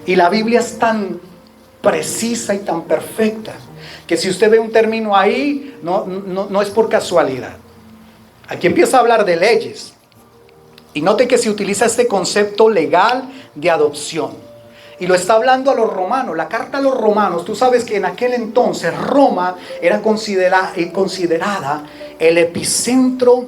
Y la Biblia es tan precisa y tan perfecta que si usted ve un término ahí, no es por casualidad. Aquí empieza a hablar de leyes. Y note que se utiliza este concepto legal de adopción. Y lo está hablando a los romanos. La carta a los romanos, tú sabes que en aquel entonces Roma era considerada el epicentro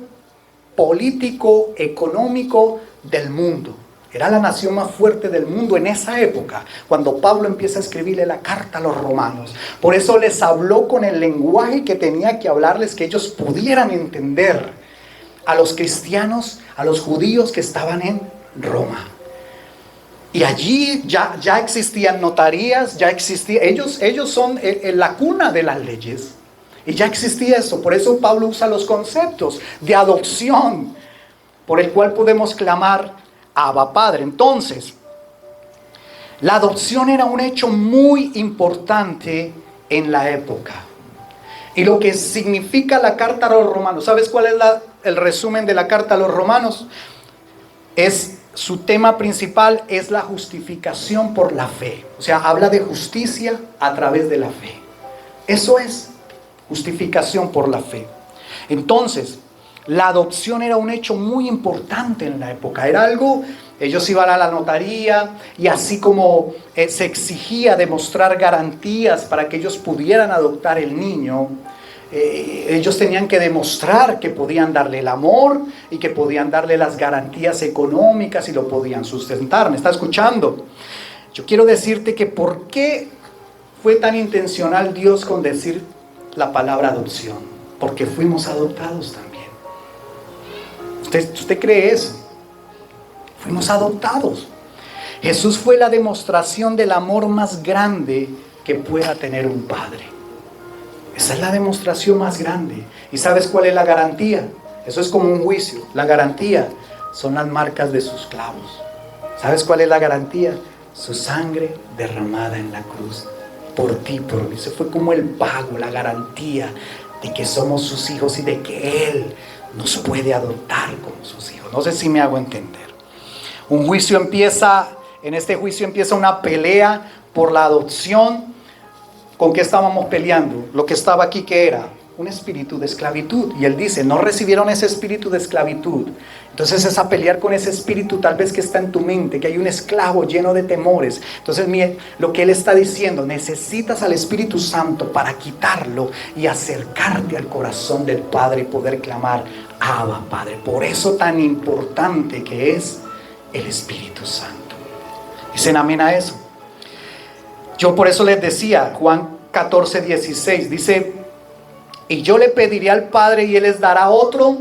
político, económico del mundo. Era la nación más fuerte del mundo en esa época, cuando Pablo empieza a escribirle la carta a los romanos. Por eso les habló con el lenguaje que tenía que hablarles, que ellos pudieran entender a los cristianos, a los judíos que estaban en Roma. Y allí ya existían notarías, ya existía, ellos son la cuna de las leyes. Y ya existía eso. Por eso Pablo usa los conceptos de adopción, por el cual podemos clamar Abba Padre. Entonces, la adopción era un hecho muy importante en la época. Y lo que significa la carta a los romanos, ¿sabes cuál es el resumen de la carta a los romanos? Su tema principal es la justificación por la fe. O sea, habla de justicia a través de la fe. Eso es justificación por la fe. Entonces, la adopción era un hecho muy importante en la época. Era algo, ellos iban a la notaría y así como se exigía demostrar garantías para que ellos pudieran adoptar el niño, ellos tenían que demostrar que podían darle el amor y que podían darle las garantías económicas y lo podían sustentar. ¿Me está escuchando? Yo quiero decirte que ¿por qué fue tan intencional Dios con decir la palabra adopción? Porque fuimos adoptados también. ¿Usted cree eso? Fuimos adoptados. Jesús fue la demostración del amor más grande que pueda tener un padre. Esa es la demostración más grande. ¿Y sabes cuál es la garantía? Eso es como un juicio. La garantía son las marcas de sus clavos. ¿Sabes cuál es la garantía? Su sangre derramada en la cruz. Por ti, por mí. Eso fue como el pago, la garantía de que somos sus hijos y de que Él nos puede adoptar como sus hijos. No sé si me hago entender. En este juicio empieza una pelea por la adopción. ¿Con qué estábamos peleando? Lo que estaba aquí, ¿qué era? Un espíritu de esclavitud. Y él dice, no recibieron ese espíritu de esclavitud. Entonces es a pelear con ese espíritu tal vez que está en tu mente, que hay un esclavo lleno de temores. Entonces mire, lo que él está diciendo, necesitas al Espíritu Santo para quitarlo y acercarte al corazón del Padre y poder clamar, Abba Padre. Por eso tan importante que es el Espíritu Santo. ¿Dicen amén a eso? Yo por eso les decía, Juan 14:16, dice, y yo le pediré al Padre y Él les dará otro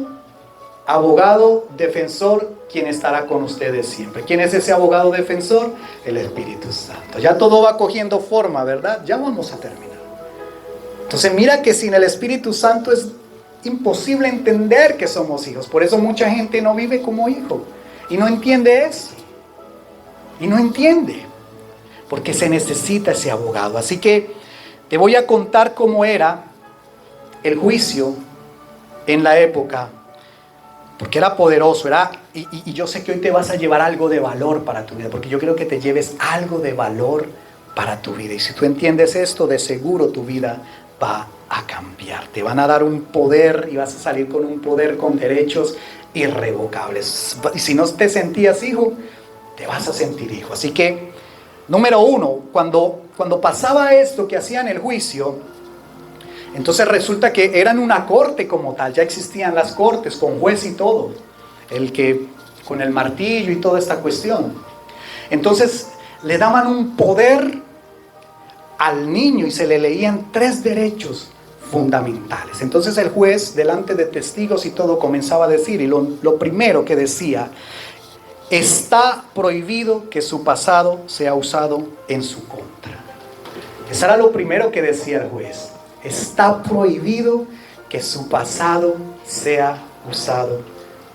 abogado, defensor, quien estará con ustedes siempre. ¿Quién es ese abogado defensor? El Espíritu Santo. Ya todo va cogiendo forma, ¿verdad? Ya vamos a terminar. Entonces mira que sin el Espíritu Santo es imposible entender que somos hijos. Por eso mucha gente no vive como hijo y no entiende eso. Y no entiende. Porque se necesita ese abogado. Así que te voy a contar cómo era el juicio en la época. Porque era poderoso. Y yo sé que hoy te vas a llevar algo de valor para tu vida. Porque yo quiero que te lleves algo de valor para tu vida. Y si tú entiendes esto, de seguro tu vida va a cambiar. Te van a dar un poder y vas a salir con un poder con derechos irrevocables. Y si no te sentías hijo, te vas a sentir hijo. Así que número uno, cuando pasaba esto que hacían el juicio, entonces resulta que eran una corte como tal, ya existían las cortes con juez y todo, con el martillo y toda esta cuestión. Entonces le daban un poder al niño y se le leían 3 derechos fundamentales. Entonces el juez, delante de testigos y todo, comenzaba a decir, y lo primero que decía, está prohibido que su pasado sea usado en su contra. Eso era lo primero que decía el juez. Está prohibido que su pasado sea usado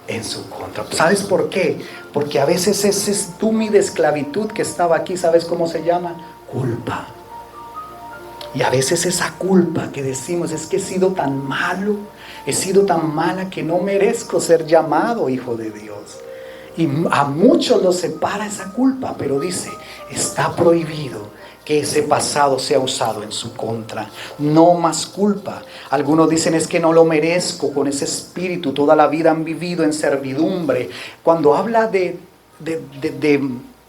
en su contra. ¿Sabes por qué? Porque a veces ese estumi de esclavitud que estaba aquí, ¿sabes cómo se llama? Culpa. Y a veces esa culpa que decimos es que he sido tan malo, he sido tan mala que no merezco ser llamado hijo de Dios. Y a muchos los separa esa culpa, pero dice, está prohibido que ese pasado sea usado en su contra. No más culpa. Algunos dicen es que no lo merezco. Con ese espíritu toda la vida han vivido en servidumbre. Cuando habla de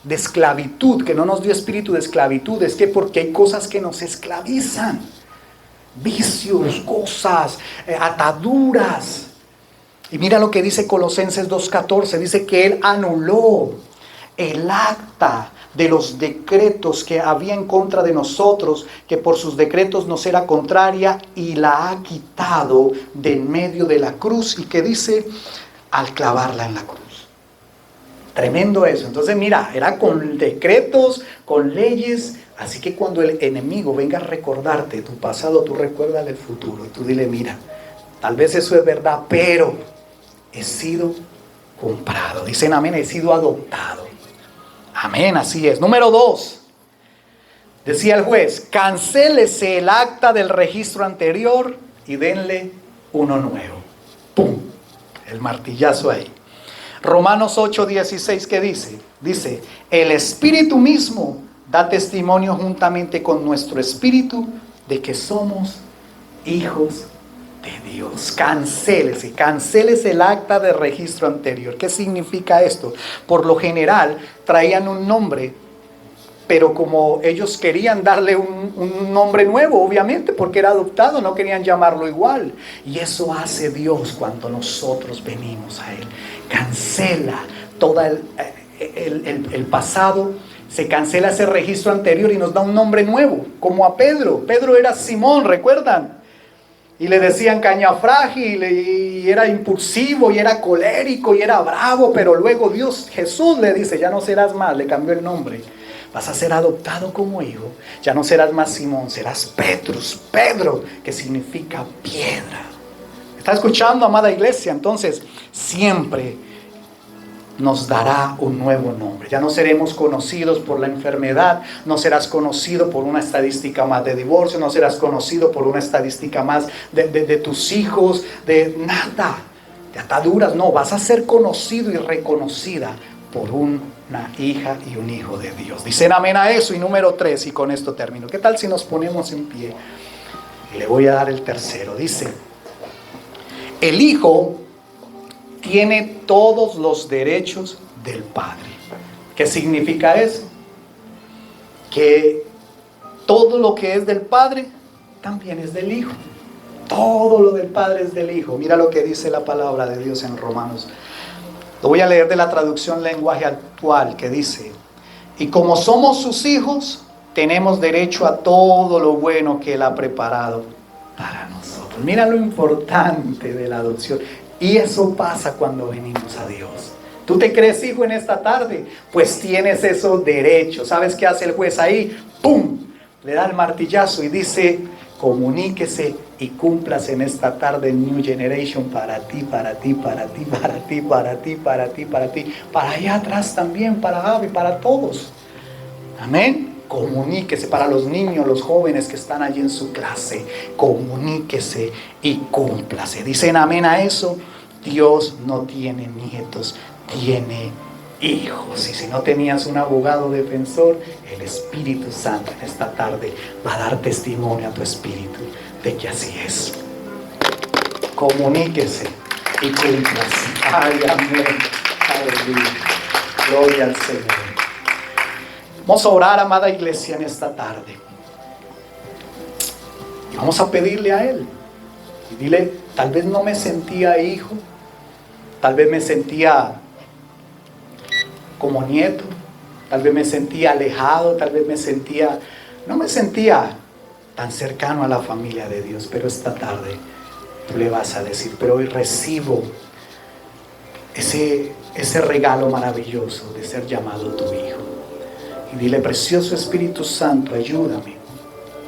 esclavitud, que no nos dio espíritu de esclavitud, es que porque hay cosas que nos esclavizan. Vicios, cosas, ataduras. Y mira lo que dice Colosenses 2:14. Dice que Él anuló el acta de los decretos que había en contra de nosotros, que por sus decretos nos era contraria, y la ha quitado de en medio de la cruz. Y que dice, al clavarla en la cruz. Tremendo eso. Entonces mira, era con decretos, con leyes. Así que cuando el enemigo venga a recordarte tu pasado, tú recuérdale el futuro. Tú dile, mira, tal vez eso es verdad, pero he sido comprado. Dicen amén, he sido adoptado. Amén, así es. Número 2. Decía el juez, cancélese el acta del registro anterior y denle uno nuevo. ¡Pum! El martillazo ahí. Romanos 8:16, ¿qué dice? Dice, el Espíritu mismo da testimonio juntamente con nuestro espíritu de que somos hijos de Dios. Cancélese el acta de registro anterior. ¿Qué significa esto? Por lo general traían un nombre, pero como ellos querían darle un nombre nuevo, obviamente, porque era adoptado, no querían llamarlo igual. Y eso hace Dios cuando nosotros venimos a Él. Cancela todo el pasado, se cancela ese registro anterior y nos da un nombre nuevo, como a Pedro. Pedro era Simón, ¿recuerdan? Y le decían caña frágil, y era impulsivo, y era colérico, y era bravo, pero luego Jesús le dice, ya no serás más, le cambió el nombre. Vas a ser adoptado como hijo. Ya no serás más Simón, serás Petrus, Pedro, que significa piedra. ¿Está escuchando, amada iglesia? Entonces, siempre nos dará un nuevo nombre. Ya no seremos conocidos por la enfermedad, no serás conocido por una estadística más de divorcio, no serás conocido por una estadística más de tus hijos, de nada, de ataduras. No, vas a ser conocido y reconocida por una hija y un hijo de Dios. Dicen amén a eso. Y número 3, y con esto termino. ¿Qué tal si nos ponemos en pie? Y le voy a dar el tercero. Dice, el hijo tiene todos los derechos del Padre. ¿Qué significa eso? Que todo lo que es del Padre también es del Hijo. Todo lo del Padre es del Hijo. Mira lo que dice la palabra de Dios en Romanos. Lo voy a leer de la traducción lenguaje actual, que dice, y como somos sus hijos, tenemos derecho a todo lo bueno que Él ha preparado para nosotros. Mira lo importante de la adopción. Y eso pasa cuando venimos a Dios. ¿Tú te crees hijo en esta tarde? Pues tienes esos derechos. ¿Sabes qué hace el juez ahí? ¡Pum! Le da el martillazo y dice, comuníquese y cúmplase en esta tarde New Generation para ti, para ti, para ti, para ti, para ti, para ti, para ti. Para allá atrás también, para Avi, para todos. Amén. Comuníquese para los niños, los jóvenes que están allí en su clase. Comuníquese y cúmplase. Dicen amén a eso. Dios no tiene nietos, tiene hijos. Y si no tenías un abogado defensor, el Espíritu Santo en esta tarde va a dar testimonio a tu espíritu de que así es. Comuníquese y cúmplase. Ay, amén. Aleluya. Gloria al Señor. Vamos a orar, amada iglesia, en esta tarde. Y vamos a pedirle a Él. Y dile, tal vez no me sentía hijo, tal vez me sentía como nieto, tal vez me sentía alejado, tal vez no me sentía tan cercano a la familia de Dios. Pero esta tarde tú le vas a decir, pero hoy recibo ese regalo maravilloso de ser llamado tu hijo. Y dile, precioso Espíritu Santo, ayúdame.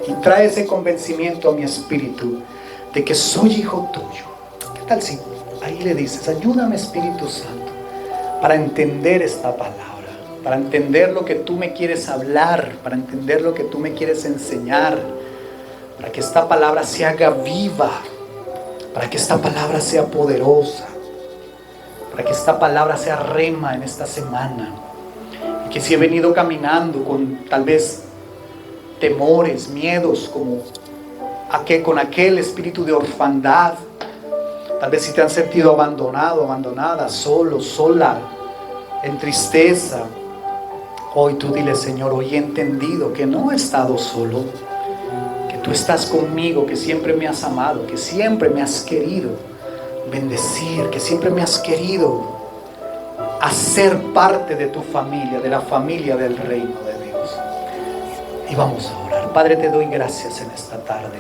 Y trae ese convencimiento a mi espíritu de que soy hijo tuyo. ¿Qué tal si ahí le dices, ayúdame Espíritu Santo para entender esta palabra, para entender lo que tú me quieres hablar, para entender lo que tú me quieres enseñar, para que esta palabra se haga viva, para que esta palabra sea poderosa, para que esta palabra sea rema en esta semana. Y que si he venido caminando con tal vez temores, miedos, como con aquel espíritu de orfandad, tal vez si te han sentido abandonado, abandonada, solo, sola, en tristeza, hoy tú dile: Señor, hoy he entendido que no he estado solo, que tú estás conmigo, que siempre me has amado, que siempre me has querido bendecir, que siempre me has querido hacer parte de tu familia, de la familia del reino de Dios. Y vamos a orar. Padre, te doy gracias en esta tarde.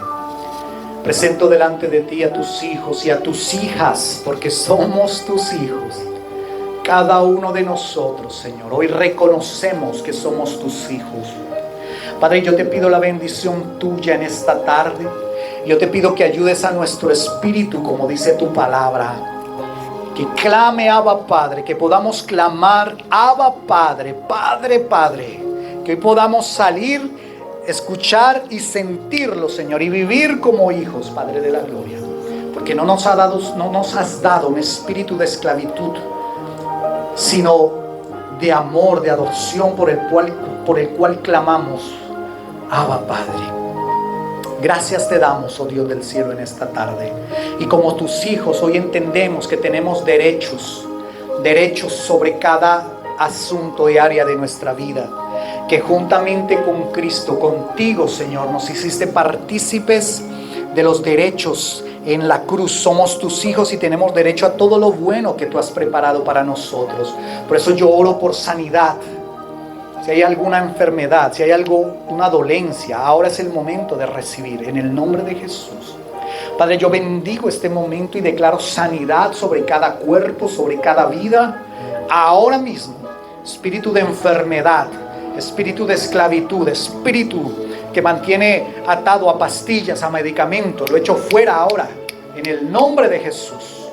Presento delante de ti a tus hijos y a tus hijas, porque somos tus hijos. Cada uno de nosotros, Señor, hoy reconocemos que somos tus hijos. Padre, yo te pido la bendición tuya en esta tarde. Yo te pido que ayudes a nuestro espíritu, como dice tu palabra, que clame Abba Padre, que podamos clamar Abba Padre, Padre, Padre, que hoy podamos salir, escuchar y sentirlo, Señor, y vivir como hijos, Padre de la gloria, porque no nos has dado un espíritu de esclavitud, sino de amor, de adopción, por el cual clamamos Abba Padre. Gracias te damos, oh Dios del cielo, en esta tarde. Y como tus hijos, hoy entendemos que tenemos derechos sobre cada asunto y área de nuestra vida. Que juntamente con Cristo, contigo, Señor, nos hiciste partícipes de los derechos en la cruz. Somos tus hijos y tenemos derecho a todo lo bueno que tú has preparado para nosotros. Por eso yo oro por sanidad. Si hay alguna enfermedad, si hay una dolencia, ahora es el momento de recibir en el nombre de Jesús. Padre, yo bendigo este momento y declaro sanidad sobre cada cuerpo, sobre cada vida. Ahora mismo, espíritu de enfermedad, espíritu de esclavitud, espíritu que mantiene atado a pastillas, a medicamentos, lo echo fuera ahora, en el nombre de Jesús.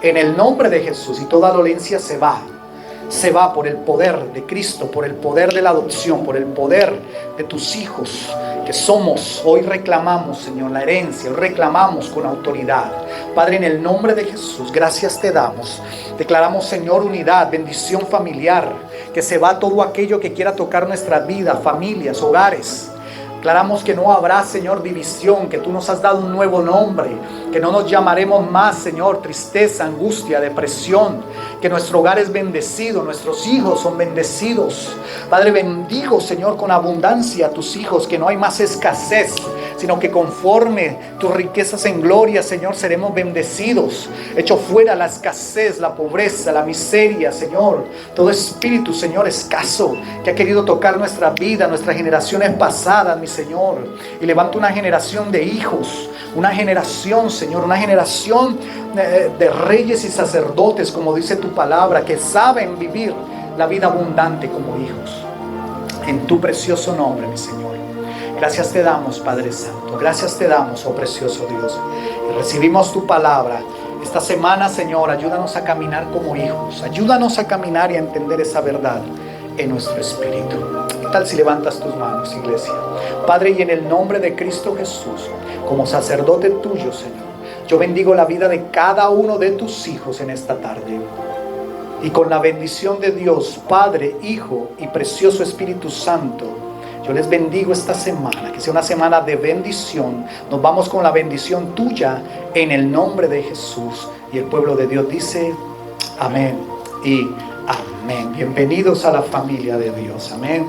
En el nombre de Jesús, y toda dolencia se va por el poder de Cristo, por el poder de la adopción, por el poder de tus hijos que somos. Hoy reclamamos, Señor, la herencia, hoy reclamamos con autoridad. Padre, en el nombre de Jesús, gracias te damos. Declaramos, Señor, unidad, bendición familiar, que se va todo aquello que quiera tocar nuestra vida, familias, hogares. Declaramos que no habrá, Señor, división, que tú nos has dado un nuevo nombre, que no nos llamaremos más, Señor, tristeza, angustia, depresión, que nuestro hogar es bendecido, nuestros hijos son bendecidos. Padre, bendigo, Señor, con abundancia a tus hijos, que no hay más escasez, sino que conforme tus riquezas en gloria, Señor, seremos bendecidos. Echo fuera la escasez, la pobreza, la miseria, Señor, todo espíritu, Señor, escaso, que ha querido tocar nuestra vida, nuestras generaciones pasadas, mi Señor, y levanto una generación de hijos, una generación, Señor, una generación de reyes y sacerdotes, como dice tu palabra, que saben vivir la vida abundante como hijos. En tu precioso nombre, mi Señor. Gracias te damos, Padre Santo. Gracias te damos, oh precioso Dios. Y recibimos tu palabra. Esta semana, Señor, ayúdanos a caminar como hijos. Ayúdanos a caminar y a entender esa verdad en nuestro espíritu. ¿Qué tal si levantas tus manos, iglesia? Padre, y en el nombre de Cristo Jesús, como sacerdote tuyo, Señor, yo bendigo la vida de cada uno de tus hijos en esta tarde. Y con la bendición de Dios, Padre, Hijo y precioso Espíritu Santo, yo les bendigo esta semana, que sea una semana de bendición. Nos vamos con la bendición tuya en el nombre de Jesús. Y el pueblo de Dios dice amén y amén. Bienvenidos a la familia de Dios. Amén.